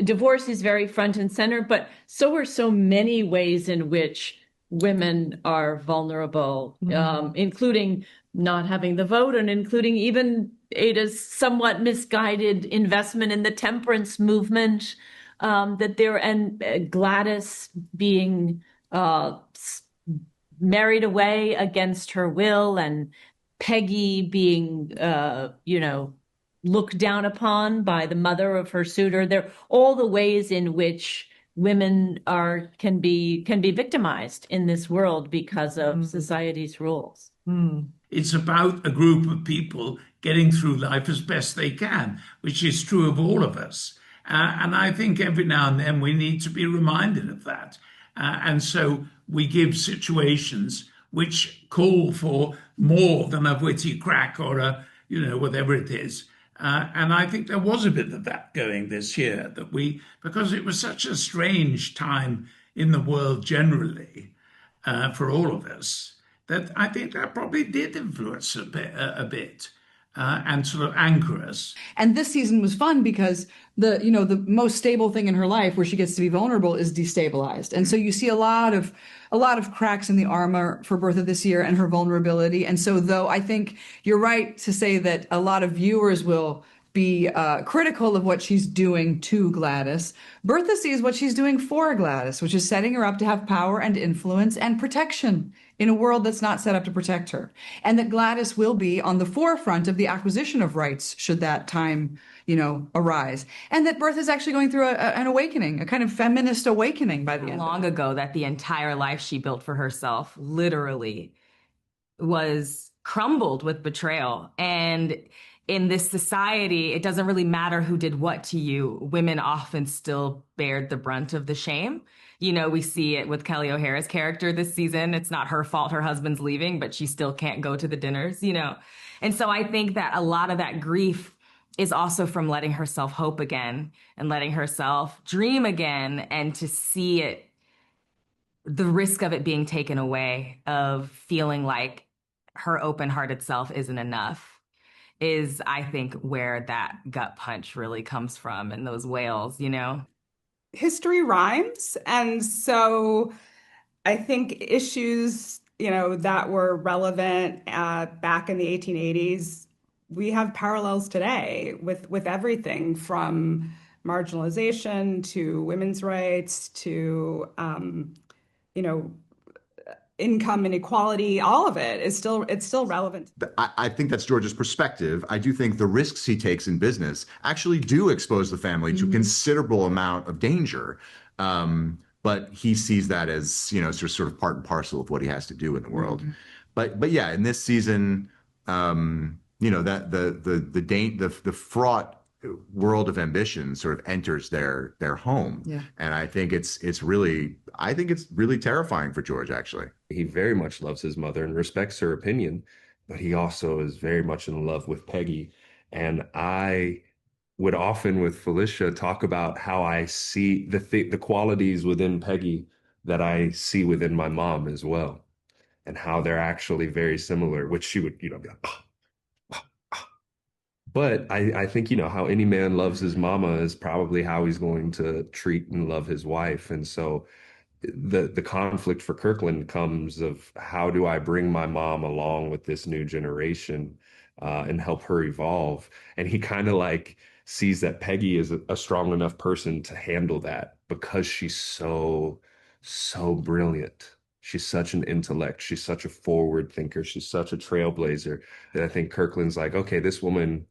divorce is very front and center, but so are so many ways in which women are vulnerable, including not having the vote, and including even Ada's somewhat misguided investment in the temperance movement, and Gladys being married away against her will, and Peggy being, looked down upon by the mother of her suitor. They're all the ways in which women can be victimized in this world because of society's rules. It's about a group of people getting through life as best they can, which is true of all of us. And I think every now and then we need to be reminded of that. And so we give situations which call for more than a witty crack or whatever it is. And I think there was a bit of that going this year, because it was such a strange time in the world generally for all of us, that I think that probably did influence a bit and sort of anchor us. And this season was fun because the most stable thing in her life, where she gets to be vulnerable, is destabilized. And so you see a lot of cracks in the armor for Bertha this year, and her vulnerability. And so, though I think you're right to say that a lot of viewers will be critical of what she's doing to Gladys, Bertha sees what she's doing for Gladys, which is setting her up to have power and influence and protection in a world that's not set up to protect her. And that Gladys will be on the forefront of the acquisition of rights should that time, arise. And that Bertha's actually going through an awakening, a kind of feminist awakening by the end. Long ago, that the entire life she built for herself literally was crumbled with betrayal. And in this society, it doesn't really matter who did what to you. Women often still bared the brunt of the shame. We see it with Kelly O'Hara's character this season. It's not her fault her husband's leaving, but she still can't go to the dinners, And so I think that a lot of that grief is also from letting herself hope again and letting herself dream again, and to see it, the risk of it being taken away, of feeling like her open-hearted self isn't enough, is, I think, where that gut punch really comes from, and those wails, History rhymes. And so I think issues, that were relevant back in the 1880s, we have parallels today with everything from marginalization to women's rights to, income inequality. All of it is still relevant. I think that's George's perspective. I do think the risks he takes in business actually do expose the family to considerable amount of danger. But he sees that as, sort of part and parcel of what he has to do in the world. But yeah, in this season, that the fraught world of ambition sort of enters their home. Yeah. And I think it's really terrifying for George, actually. He very much loves his mother and respects her opinion, but he also is very much in love with Peggy. And I would often, with Felicia, talk about how I see the qualities within Peggy that I see within my mom as well, and how they're actually very similar, which she would, be like, oh. But I think, how any man loves his mama is probably how he's going to treat and love his wife. And so the conflict for Kirkland comes of, how do I bring my mom along with this new generation and help her evolve? And he kind of like sees that Peggy is a strong enough person to handle that, because she's so brilliant. She's such an intellect. She's such a forward thinker. She's such a trailblazer that I think Kirkland's like, okay, this woman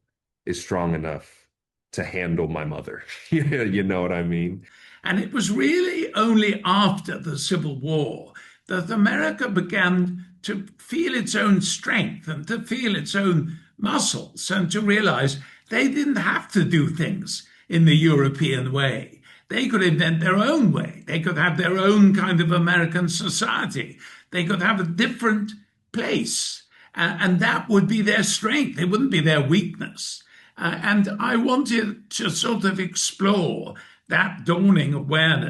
is strong enough to handle my mother. You know what I mean? And it was really only after the Civil War that America began to feel its own strength and to feel its own muscles, and to realize they didn't have to do things in the European way. They could invent their own way. They could have their own kind of American society. They could have a different place. And that would be their strength. It wouldn't be their weakness. And I wanted to sort of explore that dawning awareness